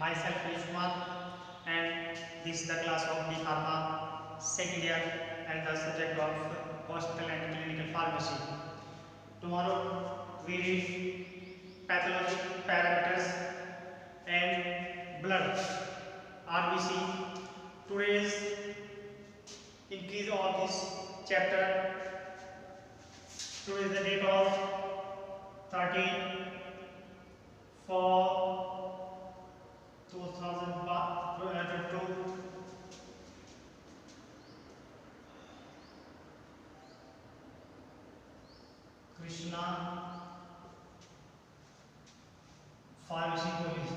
myself Piyush Kumar, and this is the class of B Pharma second year and the subject of hospital and clinical pharmacy. Tomorrow we read pathological parameters and blood RBC. Today's increase of this chapter. Today is the date of 13/4/2022. Krishna Pharmacy College.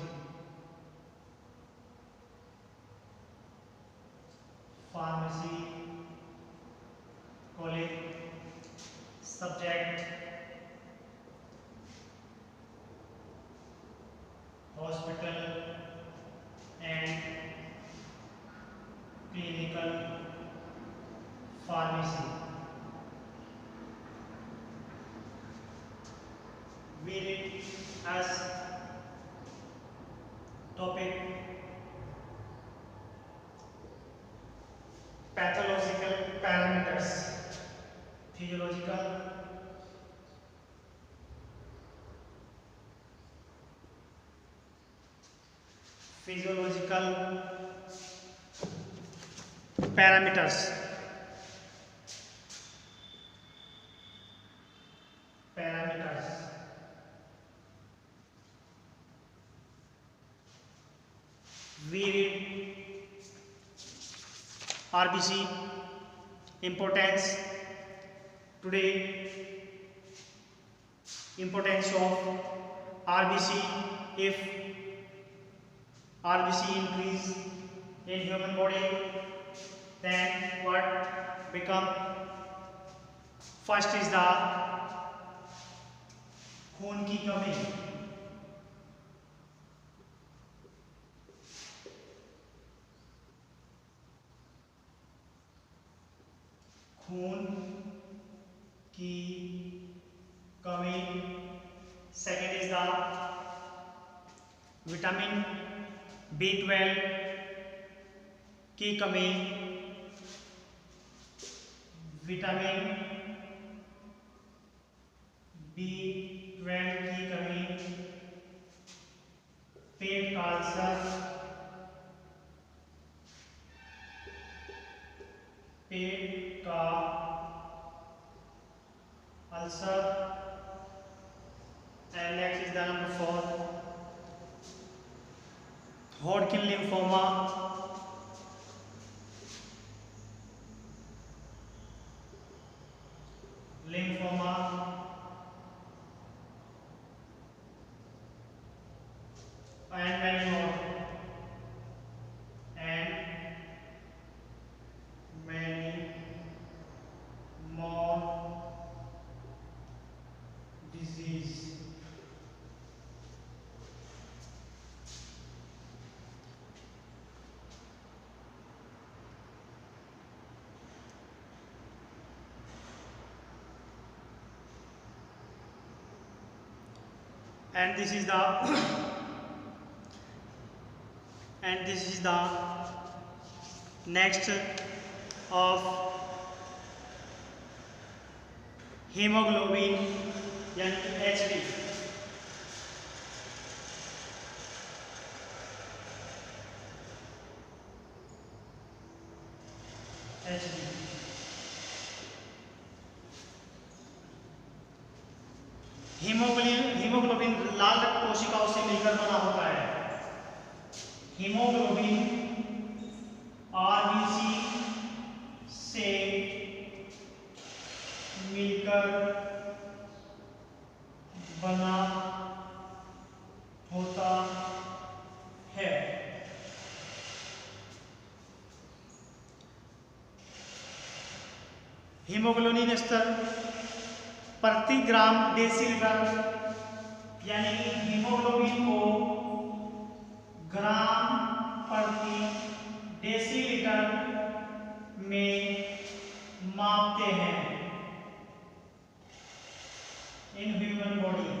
Pharmacy College. Subject hospital and clinical pharmacy. We read as topic pathological parameters, physiological, parameters. We read RBC importance. Today, importance of RBC. If RBC increase in human body, then what become? First is the खून की कमी. खून की कमी. Second is the vitamin B12 की कमी. Vitamin B12 की कमी. पेट का अल्सर. पेट का ulcer. And next is the number 4, Hodgkin lymphoma. And many more. And many more disease. And this is the next of hemoglobin यानी कि HD. हीमोग्लोबिन लाल रक्त कोशिकाओं से मिलकर बना होता है. हीमोग्लोबिन आरबीसी से मिलकर बना होता है. हीमोग्लोबिन स्तर प्रति ग्राम डेसीलीटर, यानी कि हीमोग्लोबिन को ग्राम प्रति डेसीलीटर में मापते हैं in human body.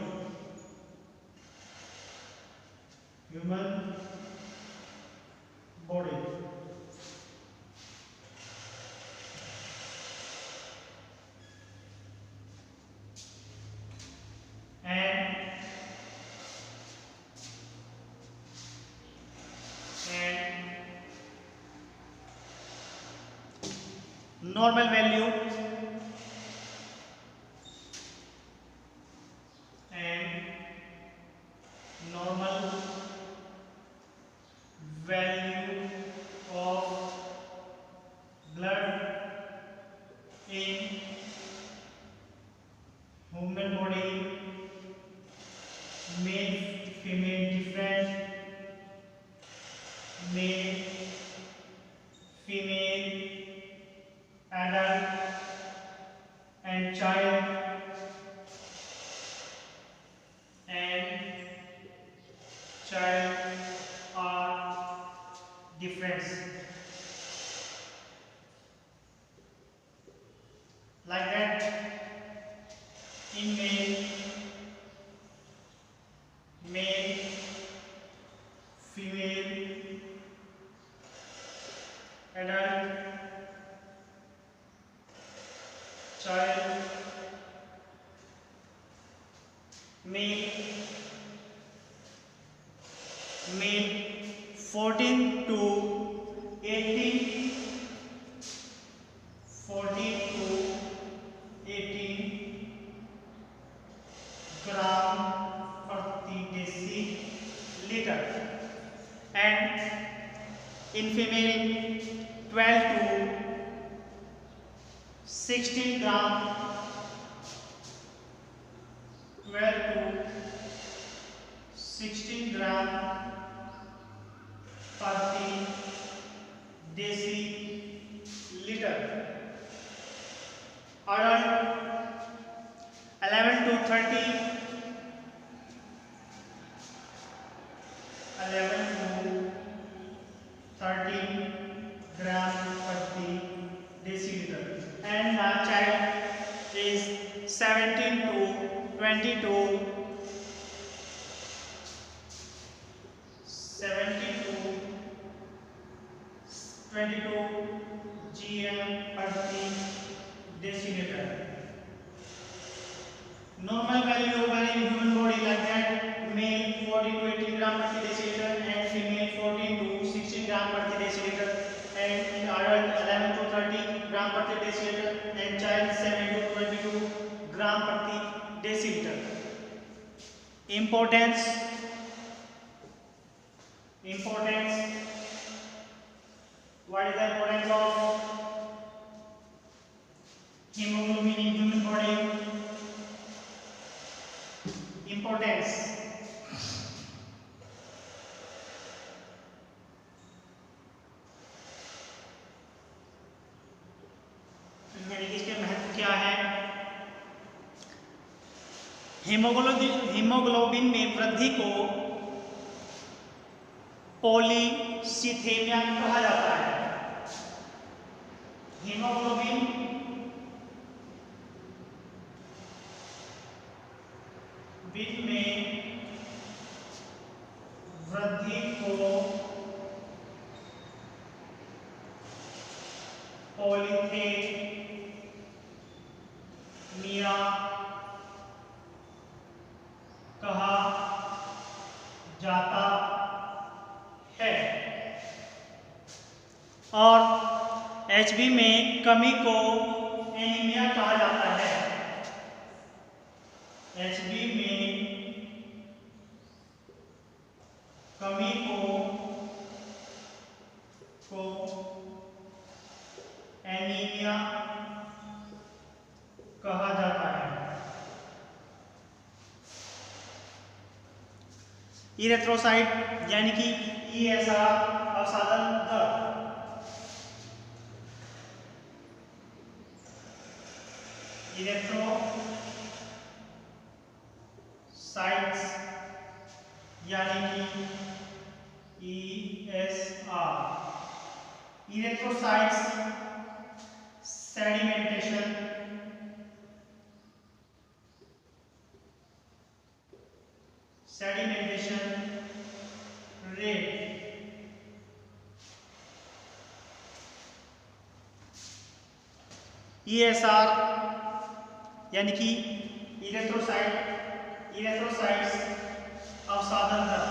Human body. And normal value and normal value of blood in human body, male, female different, male, female, adult and child, and child are different. Like that, in male, male, female, adult, child, male, male 14 to 18, 14 to 18 gram प्रति decilitre, and in female 12 to 16 gram, 12 to 16 gram प्रति decilitre. Adult 11 to 30, 11 to 30 gram प्रति deciliter, and the child is 17 to 22, 17 to 22 gm प्रति deciliter. Normal value in human body like that, male 14 to 18 gram per deciliter and female 14 to 16 gram per deciliter, and in adult 11 to 30 gram per deciliter and child 7 to 22 gram per deciliter. Importance. What is the importance of hemoglobin in human body? Importance. यानी कि इसके महत्व क्या है? Haemoglobin में वृद्धि को polycythaemia कहा जाता है. हीमोग्लोबिन में वृद्धि को पॉलीथेमिया कहा जाता है. और एचबी में कमी को एनीमिया कहा जाता है. एचबी में कमी को एनीमिया कहा जाता है. इरेथ्रोसाइट यानी कि ईएसआर अवसादन दर. इरेथ्रोसाइट्स यानी कि ESR. Erythrocytes sedimentation rate ESR यानी कि इरेथ्रोसाइट्स अवसादन दर।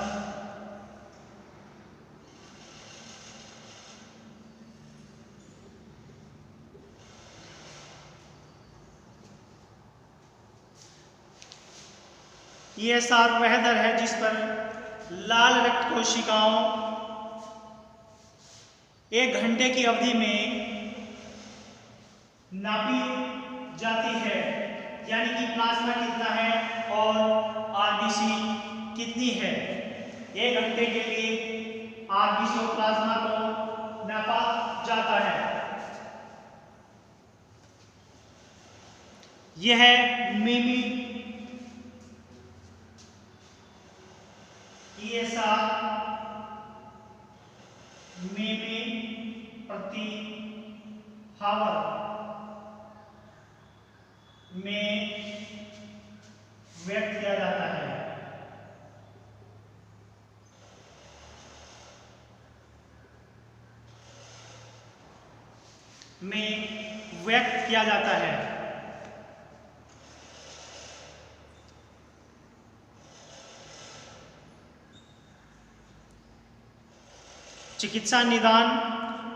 ESR वह दर है जिस पर लाल रक्त कोशिकाओं 1 घंटे की अवधि में नापी जाती है, यानी कि प्लाज्मा कितना है और आरबीसी कितनी है। 1 घंटे के लिए आरबीसी और प्लाज्मा को नापा जाता है। यह है मिमी ESR मिमी प्रति हावर में व्यक्त किया जाता है। चिकित्सा निदान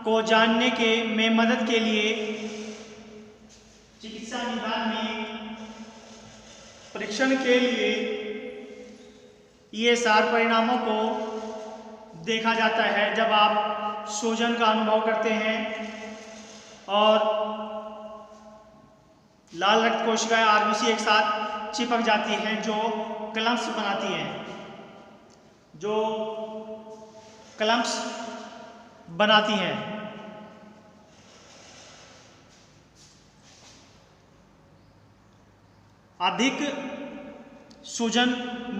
को जानने में मदद के लिए चिकित्सा निदान में परीक्षण के लिए ESR परिणामों को देखा जाता है। जब आप सूजन का अनुभव करते हैं और लाल रक्त कोशिकाएं आरबीसी एक साथ चिपक जाती हैं जो क्लम्प्स बनाती हैं, अधिक सूजन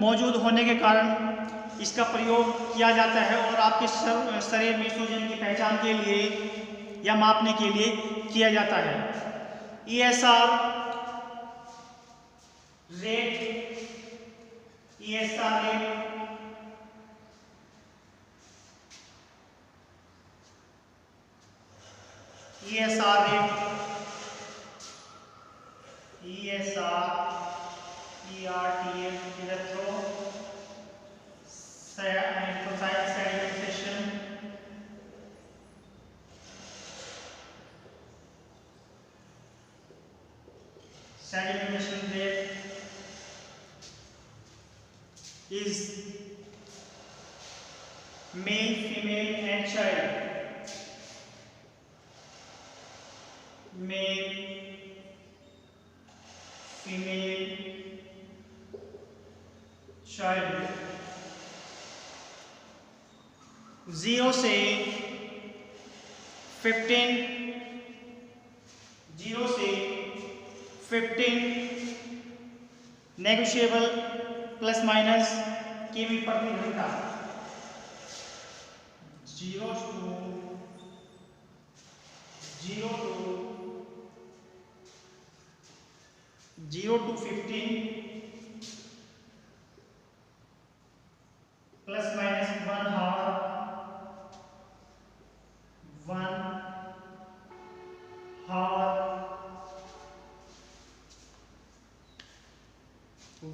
मौजूद होने के कारण इसका प्रयोग किया जाता है और आपके शरीर में सूजन की पहचान के लिए या मापने के लिए किया जाता है। ESR rate sedimentation rate is male, female and child. Male, female, child 0 से 15 नेगोशिएबल प्लस माइनस किमी प्रति घंटा। 0 to 15 plus minus 1 hour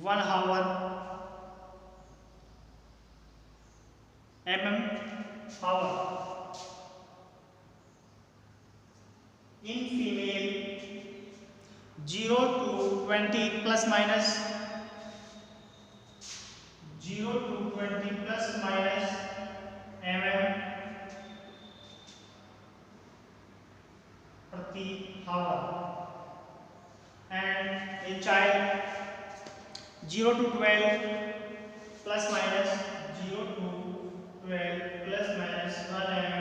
1 hour mm power. In female 0 to 20 plus minus 0 to 20 plus minus mm प्रति hour, and in child 0 to 12 plus minus 0 to 12 plus minus 1 mm